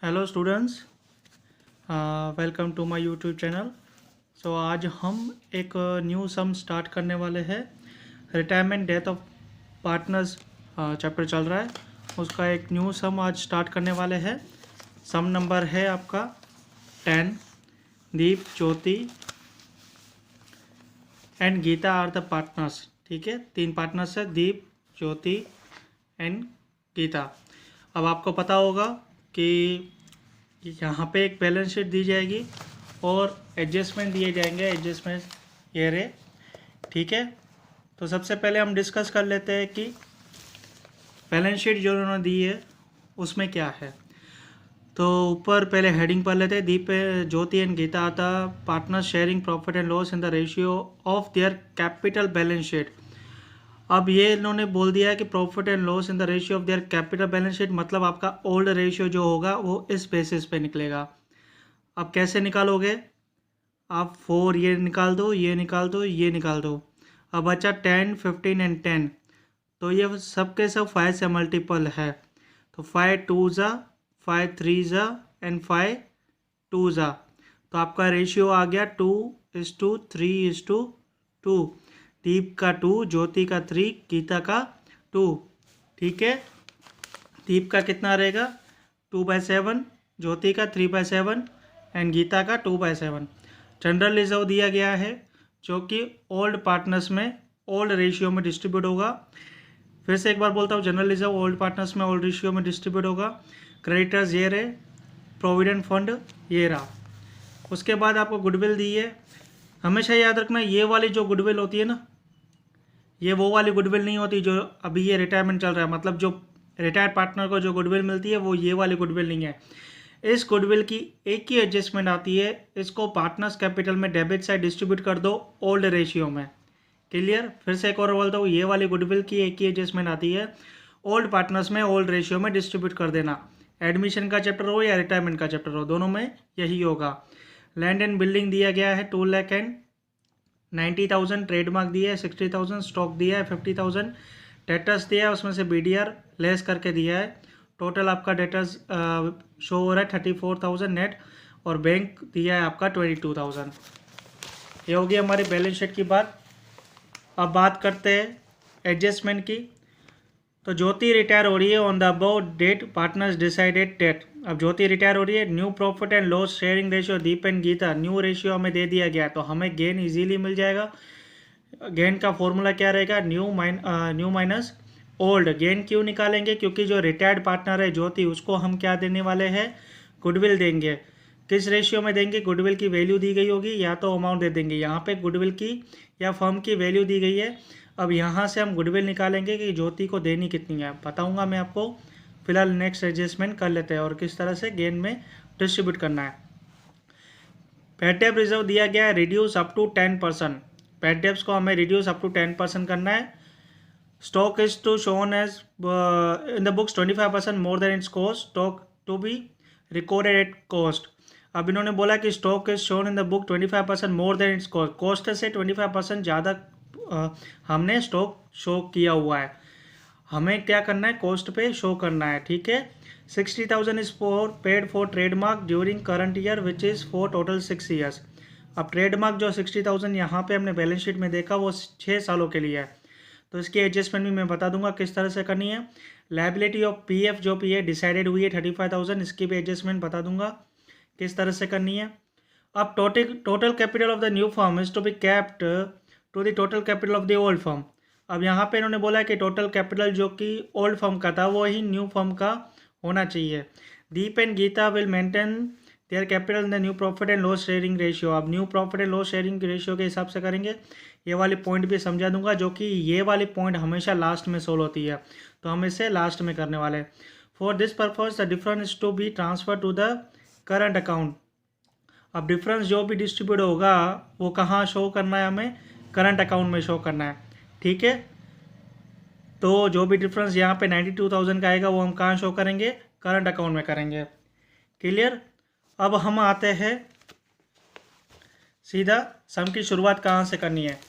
Hello students, welcome to my YouTube channel. So आज हम एक न्यू सम स्टार्ट करने वाले हैं। Retirement death of partners chapter चल रहा है, उसका एक न्यू सम आज स्टार्ट करने वाले हैं। सम नंबर है आपका 10। Deep, Jyoti and Geeta are the partners. ठीक है, 3 पार्टनर्स है, दीप, ज्योति एंड गीता। अब आपको पता होगा कि यहाँ पे एक बैलेंस शीट दी जाएगी और एडजस्टमेंट दिए जाएंगे। एडजस्टमेंट ये रहे। ठीक है, तो सबसे पहले हम डिस्कस कर लेते हैं कि बैलेंस शीट जो उन्होंने दी है उसमें क्या है। तो ऊपर पहले हेडिंग पढ़ लेते हैं। Deep, Jyoti and Geeta are the partner sharing profit and loss in the ratio of their capital balance sheet. अब ये इन्होंने बोल दिया है कि profit and loss in the ratio of their capital balance sheet, मतलब आपका ओल्ड रेशियो जो होगा वो इस बेसिस पे निकलेगा। अब कैसे निकालोगे? आप 4 ये निकाल दो, ये निकाल दो, ये निकाल दो। अब बचा 10, 15 एंड 10। तो ये सब के सब 5 से मल्टीपल है। तो 5 2 ज़ा, 5 3 ज़ा एंड 5 2 ज़ा। तो आपका रेशियो आ गया 2:3:2। दीप का 2, ज्योति का 3, गीता का 2। ठीक है, दीप का कितना रहेगा? 2/7, ज्योति का 3/7 एंड गीता का 2/7। जनरल रिजर्व दिया गया है जो कि ओल्ड पार्टनर्स में ओल्ड रेशियो में डिस्ट्रीब्यूट होगा। फिर से एक बार बोलता हूँ, जनरल रिजर्व ओल्ड पार्टनर्स में ओल्ड रेशियो में डिस्ट्रीब्यूट होगा। क्रेडिटर्स ये रहे, प्रोविडेंट फंड ये रहा। उसके बाद आपको गुडविल दी है। हमेशा याद रखना, ये वाली जो गुडविल होती है ना, ये वो वाली गुडविल नहीं होती जो अभी ये रिटायरमेंट चल रहा है। मतलब जो रिटायर्ड पार्टनर को जो गुडविल मिलती है वो ये वाली गुडविल नहीं है। इस गुडविल की एक ही एडजस्टमेंट आती है, इसको पार्टनर्स कैपिटल में डेबिट साइड डिस्ट्रीब्यूट कर दो ओल्ड रेशियो में। क्लियर? फिर से एक और बोलता हूँ, ये वाली गुडविल की एक ही एडजस्टमेंट आती है, ओल्ड पार्टनर्स में ओल्ड रेशियो में डिस्ट्रीब्यूट कर देना। एडमिशन का चैप्टर हो या रिटायरमेंट का चैप्टर हो, दोनों में यही होगा। लैंड एंड बिल्डिंग दिया गया है 2,90,000। ट्रेडमार्क दिया है 60,000। स्टॉक दिया है 50,000। डेटर्स दिया है, उसमें से BDR लेस करके दिया है। टोटल आपका डेटर्स शो हो रहा है 34,000 नेट, और बैंक दिया है आपका 22,000। ये होगी हमारी बैलेंस शीट की बात। अब बात करते हैं एडजस्टमेंट की। तो ज्योति रिटायर हो रही है on the above date, partners decided date. अब ज्योति रिटायर हो रही है। New profit and loss sharing ratio Deep and Geeta, new ratio हमें दे दिया गया, तो हमें गेन इजीली मिल जाएगा। गेन का फॉर्मूला क्या रहेगा? New minus old. गेन क्यों निकालेंगे? क्योंकि जो रिटायर्ड पार्टनर है ज्योति, उसको हम क्या देने वाले हैं? गुडविल देंगे। किस रेशियो में देंगे? गुडविल की वैल्यू दी गई होगी या तो अमाउंट दे देंगे। यहाँ पे गुडविल की या फर्म की वैल्यू दी गई है। अब यहाँ से हम गुडविल निकालेंगे कि ज्योति को देनी कितनी है, बताऊँगा मैं आपको। फिलहाल नेक्स्ट एडजस्टमेंट कर लेते हैं और किस तरह से गेन में डिस्ट्रीब्यूट करना है। पेड डेप रिजर्व दिया गया है reduce up to 10%। Bad debts को हमें रिड्यूस अप टू 10% करना है। Stock is to shown as in the books 25% more than its cost, stock to be recorded at cost. अब इन्होंने बोला कि stock is shown in the book 25% more than its cost, cost से 25% ज़्यादा हमने stock show किया हुआ है। हमें क्या करना है? कॉस्ट पे शो करना है। ठीक है, 60,000 is for paid for trademark during current year which is for total 6 years. अब ट्रेडमार्क जो 60,000 यहाँ पे हमने बैलेंस शीट में देखा वो 6 सालों के लिए है, तो इसकी एडजस्टमेंट भी मैं बता दूंगा किस तरह से करनी है। लायबिलिटी ऑफ PF जो भी है डिसाइडेड हुई है 35,000, इसकी भी एडजस्टमेंट बता दूंगा किस तरह से करनी है। अब total capital of the new firm is to be capped to the total capital of the old firm. अब यहाँ पे इन्होंने बोला कि टोटल कैपिटल जो कि ओल्ड फर्म का था वो ही न्यू फर्म का होना चाहिए। Deep and Geeta will maintain their capital in the new profit and loss sharing ratio. अब new profit and loss sharing ratio के हिसाब से करेंगे। ये वाली पॉइंट भी समझा दूंगा, जो कि ये वाली पॉइंट हमेशा लास्ट में सोल्व होती है, तो हम इसे लास्ट में करने वाले हैं। For this purpose the difference is to be transfer to the current account. अब डिफरेंस जो भी डिस्ट्रीब्यूट होगा वो कहाँ शो करना है? हमें करंट अकाउंट में शो करना है। ठीक है, तो जो भी डिफरेंस यहाँ पे 92,000 का आएगा वो हम कहाँ शो करेंगे? करंट अकाउंट में करेंगे। क्लियर? अब हम आते हैं सीधा सम की शुरुआत कहाँ से करनी है।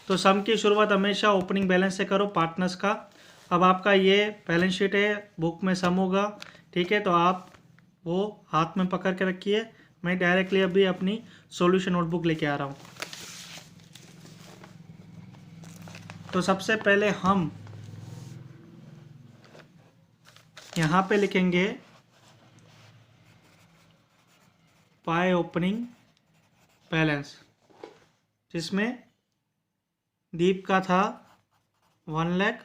तो सम की शुरुआत हमेशा ओपनिंग बैलेंस से करो पार्टनर्स का। अब आपका ये बैलेंस शीट है, बुक में सम होगा। ठीक है, तो आप वो हाथ में पकड़ के रखिए। मैं डायरेक्टली अभी अपनी सॉल्यूशन नोटबुक लेके आ रहा हूँ। तो सबसे पहले हम यहाँ पे लिखेंगे पाई ओपनिंग बैलेंस, जिसमें दीप का था 1 लाख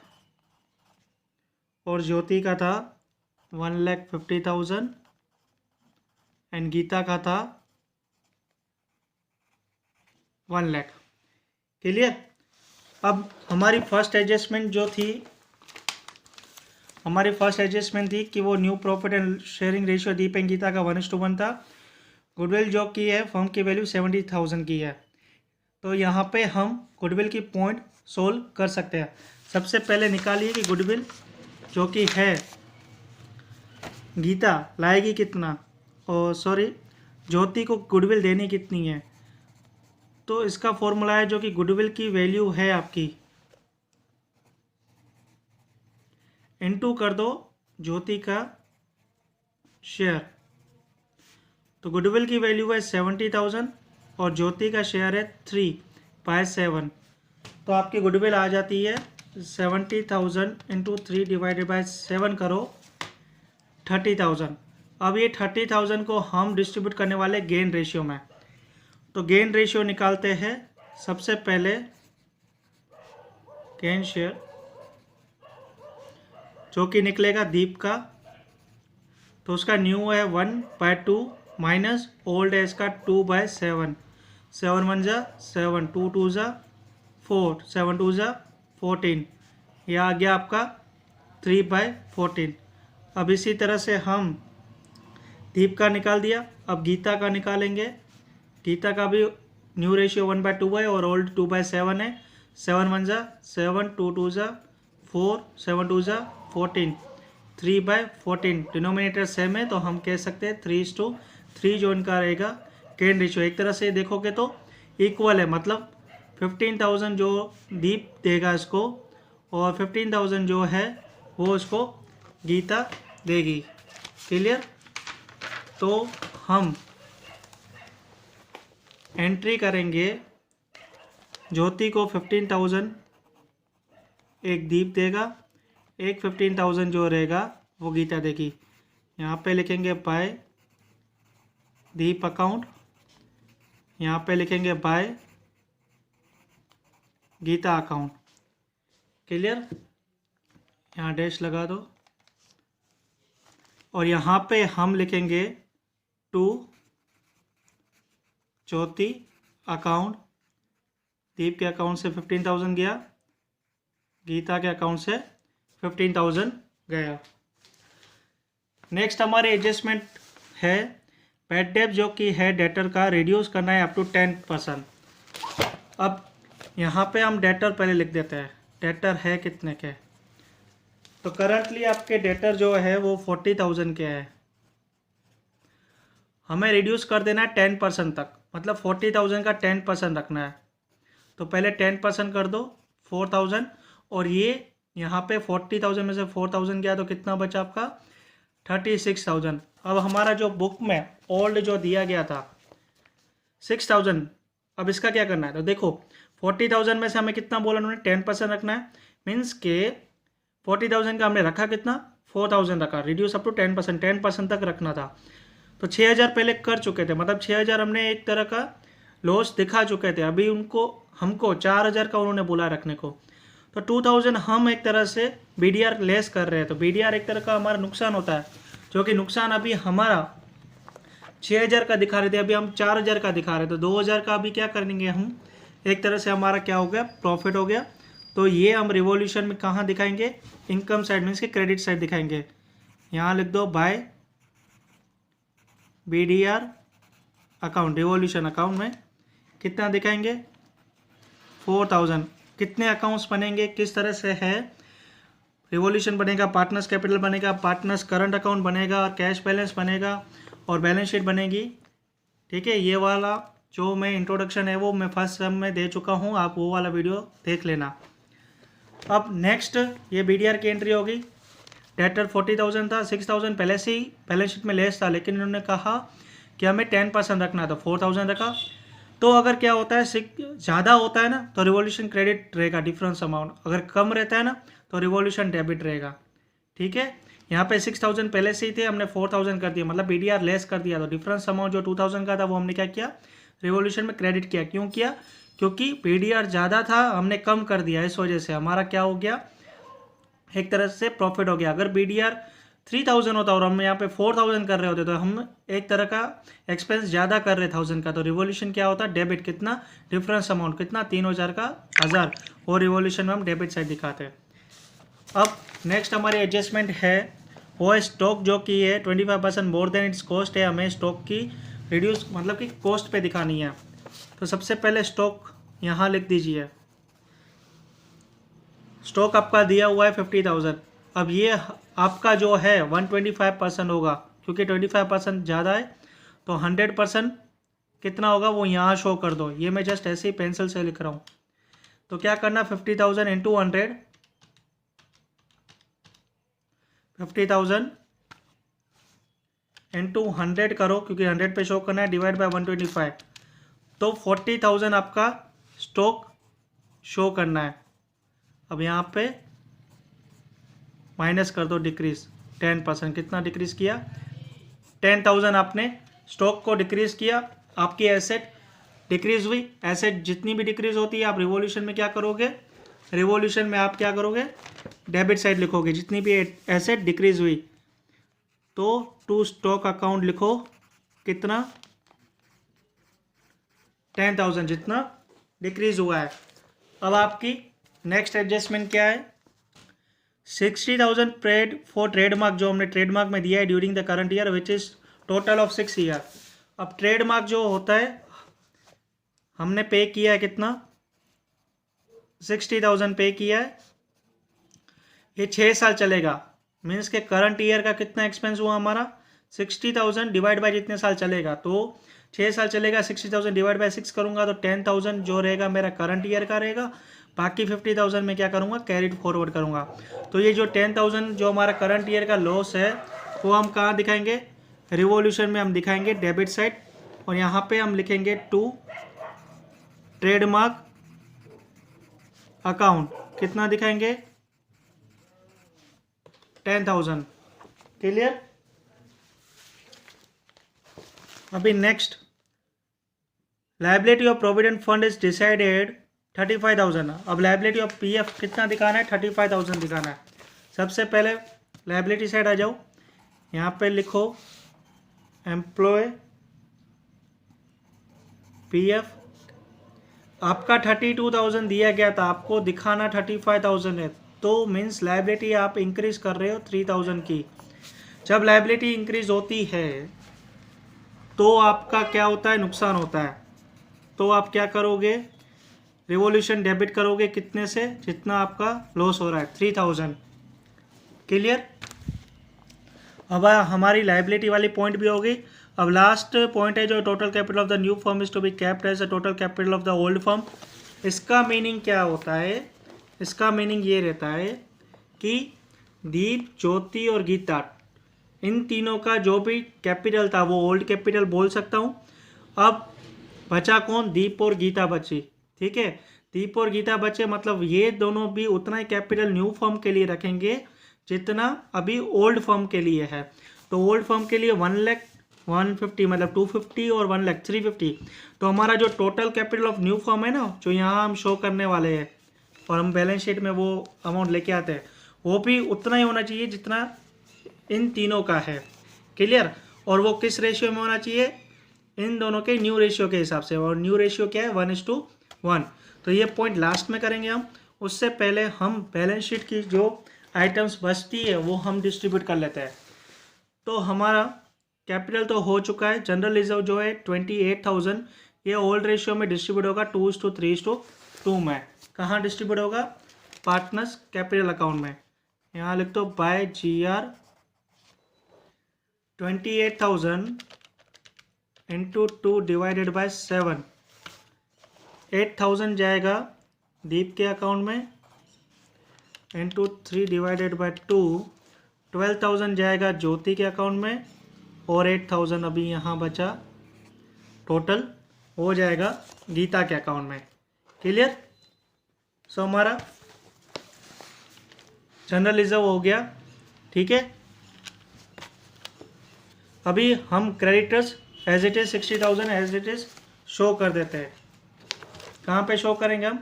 और ज्योति का था 1,50,000 एंड गीता का था 1 लाख। क्लियर। अब हमारी फर्स्ट एडजस्टमेंट थी कि वो new profit and sharing ratio Deep and Geeta का 1:1 था। गुडविल जो की है फर्म की वैल्यू 70,000 की है। तो यहाँ पे हम गुडविल की पॉइंट सोल्व कर सकते हैं। सबसे पहले निकालिए कि गुडविल जो कि है गीता लाएगी कितना, और सॉरी ज्योति को गुडविल देनी कितनी है। तो इसका फॉर्मूला है जो कि गुडविल की वैल्यू है आपकी इनटू कर दो ज्योति का शेयर। तो गुडविल की वैल्यू है 70,000 और ज्योति का शेयर है 3/7। तो आपकी गुडविल आ जाती है 70,000 इंटू 3/7 करो 30,000। अब ये 30,000 को हम डिस्ट्रीब्यूट करने वाले गेन रेशियो में। तो गेन रेशियो निकालते हैं। सबसे पहले गेन शेयर जो कि निकलेगा दीप का, तो उसका न्यू है 1/2 माइनस ओल्ड है इसका 2/7। 7 1 जा 7, 2 2 जा 4, 7 2 जा 14। यह आ गया आपका 3/14। अब इसी तरह से हम दीप का निकाल दिया। अब गीता का निकालेंगे। गीता का भी न्यू रेशियो 1/2 है और ओल्ड 2/7 है। 7 1 जा 7, 2 2 जा 4, 7 2 जा 14, 3/14। डिनोमिनेटर सेम है तो हम कह सकते हैं 3:3 जो इनका रहेगा गेन रेशियो। एक तरह से देखोगे तो इक्वल है, मतलब 15,000 जो दीप देगा इसको और 15,000 जो है वो इसको गीता देगी। क्लियर। तो हम एंट्री करेंगे ज्योति को 15,000 एक दीप देगा, एक 15,000 जो रहेगा वो गीता देगी। यहाँ पे लिखेंगे बाय दीप अकाउंट, यहाँ पे लिखेंगे बाय गीता अकाउंट। क्लियर। यहाँ डैश लगा दो और यहाँ पे हम लिखेंगे टू ज्योति अकाउंट। दीप के अकाउंट से 15,000 गया, गीता के अकाउंट से 15,000 गया। नेक्स्ट हमारे एडजस्टमेंट है बैड डेट जो कि है डेटर का रिड्यूस करना है अप टू 10%। अब यहाँ पे हम डेटर पहले लिख देते हैं। डेटर है कितने के, तो करंटली आपके डेटर जो है वो 40,000 के है। हमें रिड्यूस कर देना है 10% तक, मतलब 40,000 का 10% रखना है। तो पहले 10% कर दो 4,000 और ये यहाँ पे 40,000 में से 4,000 गया तो कितना बचा आपका 36,000। अब हमारा जो बुक में ओल्ड जो दिया गया था 6,000, अब इसका क्या करना है। तो देखो 40,000 में से हमें कितना बोला उन्होंने 10% रखना है। मीन्स के 40,000 का हमने रखा कितना 4,000 रखा, रिड्यूस अप टू 10% तक रखना था। तो 6,000 पहले कर चुके थे, मतलब 6,000 हमने एक तरह का लॉस दिखा चुके थे। अभी हमको 4,000 का उन्होंने बोला रखने को, तो 2,000 हम एक तरह से BDR लेस कर रहे हैं। तो BDR एक तरह का हमारा नुकसान होता है, जो कि नुकसान अभी हमारा 6,000 का दिखा रहे थे, अभी हम 4,000 का दिखा रहे थे। तो 2,000 का अभी क्या करेंगे हम, एक तरह से हमारा क्या हो गया प्रॉफिट हो गया। तो ये हम रिवॉल्यूशन में कहाँ दिखाएंगे, इनकम साइड मीन्स के क्रेडिट साइड दिखाएंगे। यहाँ लिख दो by BDR account, revaluation account में कितना दिखाएंगे 4,000। कितने अकाउंट्स बनेंगे किस तरह से है, रिवॉल्यूशन बनेगा, पार्टनर्स कैपिटल बनेगा, पार्टनर्स करंट अकाउंट बनेगा और कैश बैलेंस बनेगा और बैलेंस शीट बनेगी। ठीक है, ये वाला जो मैं इंट्रोडक्शन है वो मैं फर्स्ट सेम में दे चुका हूँ, आप वो वाला वीडियो देख लेना। अब नेक्स्ट ये BDR की एंट्री होगी। डेटर 40,000 था, 6,000 पहले से ही बैलेंस शीट में लेस था, लेकिन इन्होंने कहा कि हमें 10% रखना, तो 4,000 रखा। तो अगर क्या होता है, ज़्यादा होता है ना तो रिवॉल्यूशन क्रेडिट रहेगा डिफरेंस अमाउंट, अगर कम रहता है ना तो रिवॉल्यूशन डेबिट रहेगा। ठीक है, यहाँ पे 6,000 पहले से ही थे, हमने 4,000 कर दिया, मतलब BDR लेस कर दिया, तो डिफरेंस अमाउंट जो 2,000 का था वो हमने क्या किया, रिवॉल्यूशन में क्रेडिट किया। क्यों किया? क्योंकि BDR ज़्यादा था, हमने कम कर दिया, इस वजह से हमारा क्या हो गया, एक तरह से प्रॉफिट हो गया। अगर BDR 3,000 होता और हम यहाँ पे 4,000 कर रहे होते तो हम एक तरह का एक्सपेंस ज़्यादा कर रहे 1,000 का, तो रिवॉल्यूशन क्या होता, डेबिट। कितना डिफरेंस अमाउंट, कितना 3,000 का 1,000, और रिवॉल्यूशन में हम डेबिट साइड दिखाते हैं। अब नेक्स्ट हमारी एडजस्टमेंट है वो है स्टॉक जो कि है 25% मोर देन इट्स कॉस्ट है, हमें स्टॉक की रिड्यूस मतलब कि कॉस्ट पे दिखानी है। तो सबसे पहले स्टॉक यहाँ लिख दीजिए, स्टॉक आपका दिया हुआ है 50,000। अब ये आपका जो है 125% होगा, क्योंकि 25% ज़्यादा है, तो 100% कितना होगा वो यहाँ शो कर दो। ये मैं जस्ट ऐसे ही पेंसिल से लिख रहा हूँ। तो क्या करना, 50,000 इंटू 100, 50,000 इंटू 100 करो, क्योंकि 100 पे शो करना है, डिवाइड बाय 125, तो 40,000 आपका स्टॉक शो करना है। अब यहाँ पे माइनस कर दो, डिक्रीज 10%, कितना डिक्रीज किया, 10,000 आपने स्टॉक को डिक्रीज किया, आपकी एसेट डिक्रीज हुई। एसेट जितनी भी डिक्रीज होती है आप रिवॉल्यूशन में क्या करोगे, रिवॉल्यूशन में आप क्या करोगे, डेबिट साइड लिखोगे, जितनी भी एसेट डिक्रीज हुई। तो टू स्टॉक अकाउंट लिखो, कितना, 10,000 जितना डिक्रीज हुआ है। अब आपकी नेक्स्ट एडजस्टमेंट क्या है, 60,000 पेड फॉर ट्रेडमार्क, जो हमने ट्रेडमार्क में दिया है during the current year which is total of 6 year. अब ट्रेडमार्क जो होता है हमने पे किया है कितना, 60,000 पे किया है, ये 6 साल चलेगा, मीन्स के करंट ईयर का कितना एक्सपेंस हुआ हमारा, 60,000 डिवाइड बाय जितने साल चलेगा, तो 6 साल चलेगा, 60,000 डिवाइड बाय 6 करूंगा तो 10,000 जो रहेगा मेरा करंट ईयर का रहेगा, बाकी 50,000 में क्या करूंगा, कैरिड फॉरवर्ड करूंगा। तो ये जो 10,000 जो हमारा करंट ईयर का लॉस है वो हम कहाँ दिखाएंगे, रिवॉल्यूशन में हम दिखाएंगे डेबिट साइड, और यहाँ पे हम लिखेंगे टू ट्रेडमार्क अकाउंट, कितना दिखाएंगे, 10,000। क्लियर। अभी next, liability of provident fund is decided 35,000। अब लाइबिलिटी ऑफ PF कितना दिखाना है, 35,000 दिखाना है। सबसे पहले लाइबिलिटी साइड आ जाओ, यहाँ पे लिखो एम्प्लॉय PF, आपका 32,000 दिया गया था, आपको दिखाना 35,000 है, तो मीन्स लाइबिलिटी आप इंक्रीज कर रहे हो 3,000 की। जब लाइबिलिटी इंक्रीज होती है तो आपका क्या होता है, नुकसान होता है। तो आप क्या करोगे, रिवॉल्यूशन डेबिट करोगे, कितने से, जितना आपका लॉस हो रहा है, 3,000। क्लियर। अब हमारी लाइबिलिटी वाली पॉइंट भी हो गई। अब लास्ट पॉइंट है जो total capital of the new firm is to be capped as the total capital of the old firm. इसका मीनिंग क्या होता है, इसका मीनिंग ये रहता है कि दीप, ज्योति और गीता, इन तीनों का जो भी कैपिटल था वो ओल्ड कैपिटल बोल सकता हूँ। अब बचा कौन, दीप और गीता बची। ठीक है, दीप और गीता बचे, मतलब ये दोनों भी उतना ही कैपिटल न्यू फर्म के लिए रखेंगे जितना अभी ओल्ड फर्म के लिए है। तो ओल्ड फर्म के लिए 1,150 मतलब 250 और 1,00,000 350। तो हमारा जो total capital of new firm है ना, जो यहाँ हम शो करने वाले हैं और हम बैलेंस शीट में वो अमाउंट लेके आते हैं, वो भी उतना ही होना चाहिए जितना इन तीनों का है। क्लियर। और वो किस रेशियो में होना चाहिए, इन दोनों के न्यू रेशियो के हिसाब से, और न्यू रेशियो क्या है, 1:1। तो ये पॉइंट लास्ट में करेंगे हम। उससे पहले हम बैलेंस शीट की जो आइटम्स बचती है वो हम डिस्ट्रीब्यूट कर लेते हैं। तो हमारा कैपिटल तो हो चुका है, जनरल रिजर्व जो है 28,000, ये ओल्ड रेशियो में डिस्ट्रीब्यूट होगा 2:3:2 में। कहाँ डिस्ट्रीब्यूट होगा, पार्टनर्स कैपिटल अकाउंट में। यहाँ लिख दो by GR 28,000 into 2 divided by 7, 8,000 जाएगा दीप के अकाउंट में, इंटू 3 डिवाइडेड बाय 2 12,000 जाएगा ज्योति के अकाउंट में और 8,000 अभी यहाँ बचा, टोटल हो जाएगा गीता के अकाउंट में। क्लियर? सो हमारा जनरल रिजर्व हो गया। ठीक है, अभी हम creditors as it is 60,000 as it is show कर देते हैं। कहाँ पे शो करेंगे हम?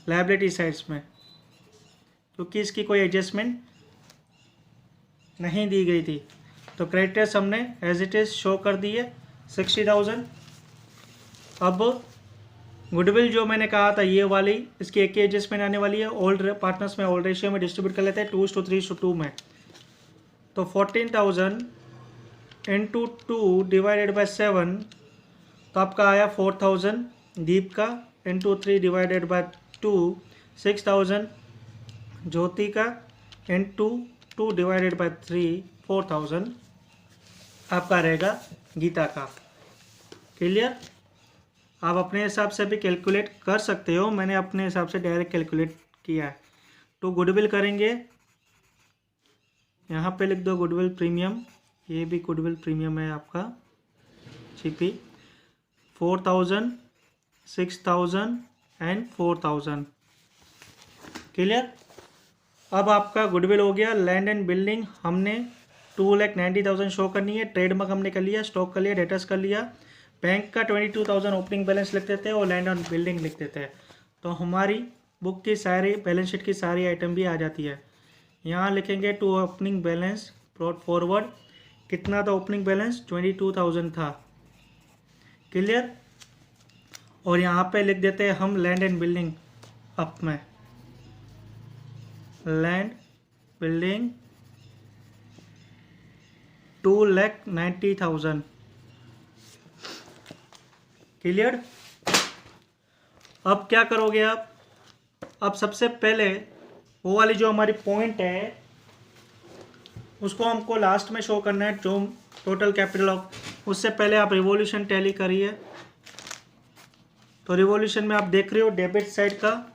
लायबिलिटी साइड्स में, क्योंकि इसकी कोई एडजस्टमेंट नहीं दी गई थी। तो क्रेडिटर्स हमने एज इट इज शो कर दिए 60,000। अब गुडविल जो मैंने कहा था ये वाली, इसकी एक ही एडजस्टमेंट आने वाली है। ओल्ड पार्टनर्स में ओल्ड रेशियो में डिस्ट्रीब्यूट कर लेते हैं 2:3:2 में। तो 14,000 इंटू 2 डिवाइडेड बाई 7, तो आपका आया 4,000 दीप का, इंटू 3 डिवाइडेड बाई 2 6,000 ज्योति का, इंटू 2 डिवाइडेड बाई 3 4,000 आपका रहेगा गीता का। क्लियर? आप अपने हिसाब से भी कैलकुलेट कर सकते हो, मैंने अपने हिसाब से डायरेक्ट कैलकुलेट किया है। तो गुडविल करेंगे, यहाँ पे लिख दो गुडविल प्रीमियम, ये भी गुडविल प्रीमियम है आपका जीपी, 4,000 6,000 एंड 4,000। क्लियर? अब आपका गुडविल हो गया। लैंड एंड बिल्डिंग हमने 2,90,000 शो करनी है। ट्रेडमार्क हमने कर लिया, स्टॉक कर लिया, डेटर्स कर लिया। बैंक का 22,000 ओपनिंग बैलेंस लिख देते हैं और लैंड एंड बिल्डिंग लिख देते हैं। तो हमारी बुक की सारी बैलेंस शीट की सारी आइटम भी आ जाती है। यहाँ लिखेंगे to opening balance brought forward, कितना था ओपनिंग बैलेंस? 22,000 था। क्लियर? और यहाँ पे लिख देते हैं हम लैंड एंड बिल्डिंग अप में, लैंड बिल्डिंग 2,90,000। क्लियर? अब क्या करोगे आप? अब सबसे पहले वो वाली जो हमारी पॉइंट है उसको हमको लास्ट में शो करना है, जो टोटल कैपिटल ऑफ। उससे पहले आप रिवॉल्यूशन टैली करिए। तो रिवॉल्यूशन में आप देख रहे हो डेबिट साइड का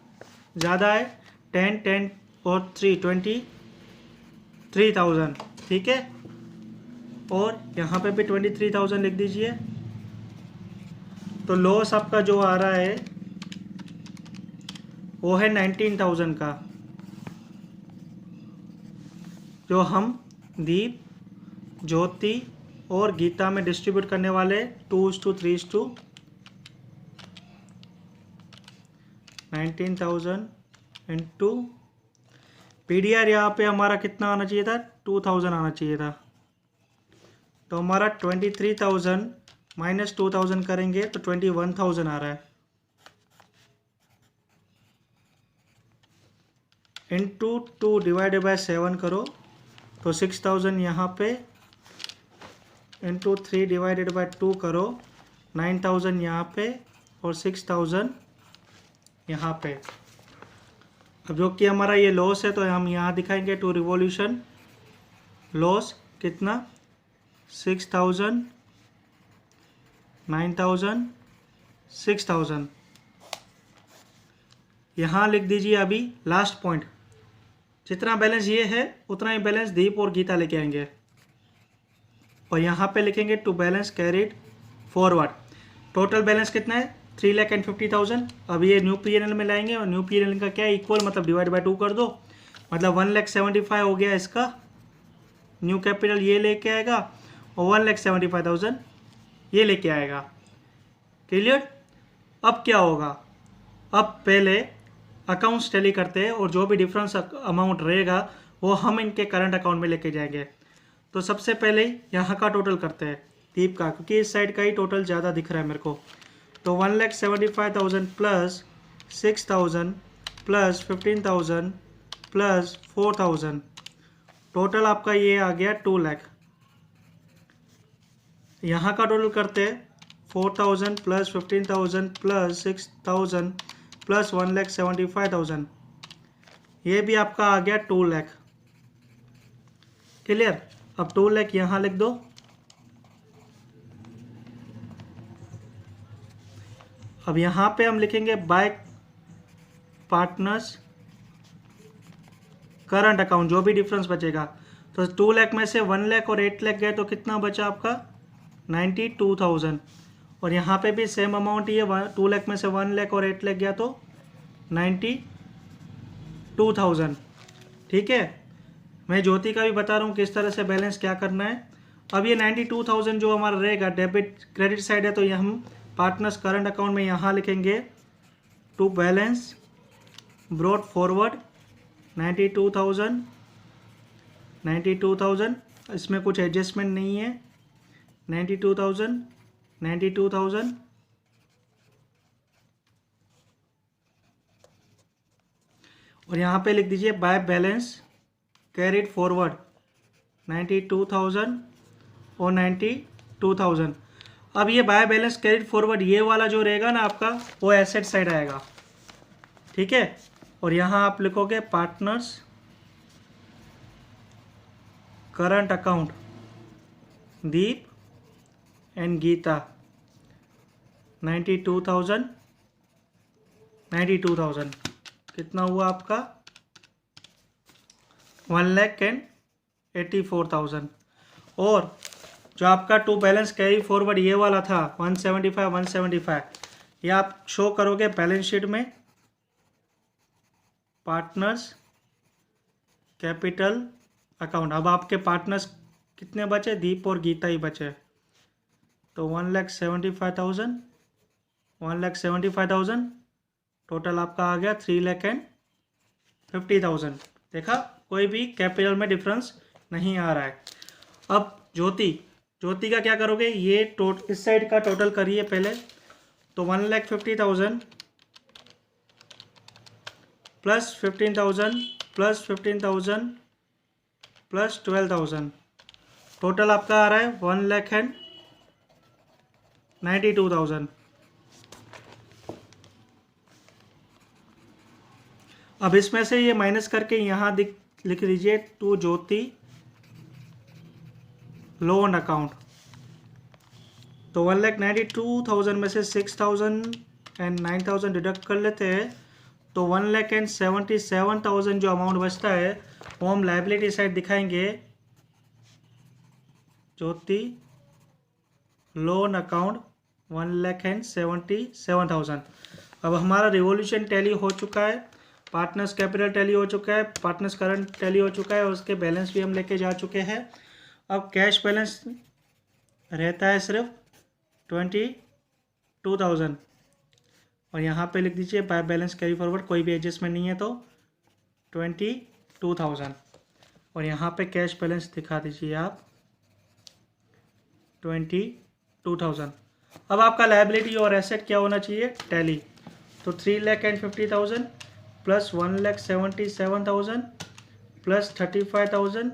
ज़्यादा है, 10 10 और 3 23,000। ठीक है, और यहाँ पे भी 23,000 लिख दीजिए। तो लॉस आपका जो आ रहा है वो है 19,000 का, जो हम दीप, ज्योति और गीता में डिस्ट्रीब्यूट करने वाले 2:3:2 19,000 इंटू PDR यहाँ पे हमारा कितना आना चाहिए था? 2,000 आना चाहिए था। तो हमारा 23,000 माइनस 2,000 करेंगे तो 21,000 आ रहा है, इंटू 2 डिवाइडेड बाय 7 करो तो 6,000 यहाँ पे, इंटू 3 डिवाइडेड बाय 2 करो 9,000 यहाँ पे और 6,000 यहाँ पे। अब जो कि हमारा ये लॉस है तो हम यहाँ दिखाएंगे टू रिवॉल्यूशन लॉस कितना? 6,000 9,000 6,000। यहाँ लिख दीजिए अभी लास्ट पॉइंट, जितना बैलेंस ये है उतना ही बैलेंस दीप और गीता लेके आएंगे। और यहाँ पे लिखेंगे to balance carried forward. Total balance कितना है? 3,50,000। अब ये न्यू PNL में लाएंगे और न्यू PNL का क्या है? इक्वल, मतलब डिवाइड बाय 2 कर दो, मतलब 1,75,000 हो गया इसका न्यू कैपिटल, ये लेके आएगा और 1,75,000 ये लेके आएगा। क्लियर? अब क्या होगा? अब पहले अकाउंट्स टैली करते हैं और जो भी डिफरेंस अमाउंट रहेगा वो हम इनके करंट अकाउंट में लेके जाएंगे। तो सबसे पहले यहाँ का टोटल करते हैं दीप का, क्योंकि इस साइड का ही टोटल ज़्यादा दिख रहा है मेरे को। तो 1,75,000 प्लस 6,000 प्लस 15,000 प्लस 4,000, टोटल आपका ये आ गया 2 लाख। यहाँ का टोटल करते हैं 4,000 प्लस 15,000 प्लस 6,000 प्लस 1,75,000, ये भी आपका आ गया 2 लाख। क्लियर? अब 2 लाख यहाँ लिख दो। अब यहाँ पे हम लिखेंगे बाय पार्टनर्स करंट अकाउंट, जो भी डिफरेंस बचेगा। तो 2 लाख में से 1 लाख और 8 लाख गए तो कितना बचा आपका 92,000। और यहाँ पे भी सेम अमाउंट ही है, 2 लाख में से 1 लाख और 8 लाख गया तो 92,000। ठीक है, मैं ज्योति का भी बता रहा हूँ किस तरह से बैलेंस क्या करना है। अब ये 92,000 जो हमारा रहेगा डेबिट क्रेडिट साइड है, तो ये हम पार्टनर्स करंट अकाउंट में यहाँ लिखेंगे टू बैलेंस ब्रॉट फॉरवर्ड 92,000, इसमें कुछ एडजस्टमेंट नहीं है। 92,000 और यहाँ पे लिख दीजिए बाय बैलेंस कैरिड फॉरवर्ड 92,000 और 92,000। अब ये बाय बैलेंस कैरिड फॉरवर्ड ये वाला जो रहेगा ना आपका, वो एसेट साइड आएगा। ठीक है, और यहाँ आप लिखोगे partners current account Deep and Geeta 92,000 कितना हुआ आपका 1,84,000। और जो आपका टू बैलेंस कैरी फॉरवर्ड ये वाला था 175 ये आप शो करोगे बैलेंस शीट में पार्टनर्स कैपिटल अकाउंट। अब आपके पार्टनर्स कितने बचे, दीप और गीता ही बचे, तो 1,75,000 टोटल आपका आ गया 3,50,000। देखा, कोई भी कैपिटल में डिफरेंस नहीं आ रहा है। अब ज्योति का क्या करोगे, ये इस साइड का टोटल करिए पहले, तो 1,50,000 प्लस 15,000 प्लस 15,000 प्लस 12,000 टोटल आपका आ रहा है 1,92,000। अब इसमें से ये माइनस करके यहाँ लिख दीजिए टू ज्योति लोन अकाउंट। तो 1,92,000 में से 6,000 एंड 9,000 डिडक्ट कर लेते हैं, तो 1,77,000 जो अमाउंट बचता है वो हम लायबिलिटी साइड दिखाएंगे ज्योति लोन अकाउंट 1,77,000। अब हमारा रिवॉल्यूशन टैली हो चुका है, पार्टनर्स कैपिटल टैली हो चुका है, पार्टनर्स करंट टैली हो चुका है, और उसके बैलेंस भी हम लेके जा चुके हैं। अब कैश बैलेंस रहता है सिर्फ 22,000 और यहाँ पे लिख दीजिए बाय बैलेंस कैरी फॉरवर्ड, कोई भी एडजस्टमेंट नहीं है तो 22,000 और यहाँ पे कैश बैलेंस दिखा दीजिए आप 22,000। अब आपका लायबिलिटी और एसेट क्या होना चाहिए, टैली। तो 3,50,000 plus 1,77,000 plus 35,000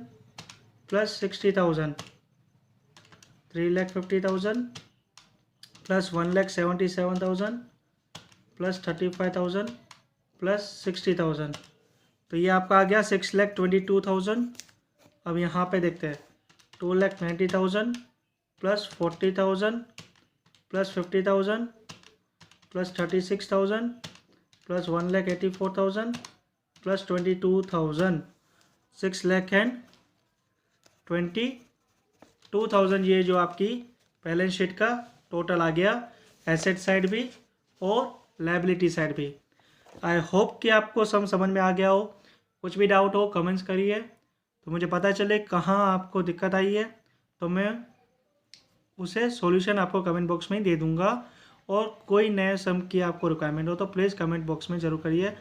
plus 60,000, 3,50,000 plus 1,77,000 plus 35,000 plus 60,000, तो ये आपका आ गया 6,22,000। अब यहाँ पे देखते हैं 2,90,000 plus 40,000 plus 50,000 plus 36,000 plus 1,84,000 plus 22,000, 6,22,000 ये जो आपकी बैलेंस शीट का टोटल आ गया, एसेट साइड भी और लायबिलिटी साइड भी। आई होप कि आपको समझ में आ गया हो। कुछ भी डाउट हो कमेंट्स करिए तो मुझे पता चले कहाँ आपको दिक्कत आई है, तो मैं उसे सॉल्यूशन आपको कमेंट बॉक्स में दे दूंगा। और कोई नए सम की आपको रिक्वायरमेंट हो तो प्लीज़ कमेंट बॉक्स में ज़रूर करिए।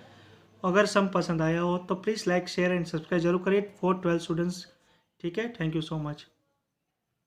अगर सम पसंद आया हो तो please like share and subscribe जरूर करिए फॉर 12 स्टूडेंट्स। ठीक है, थैंक यू सो मच।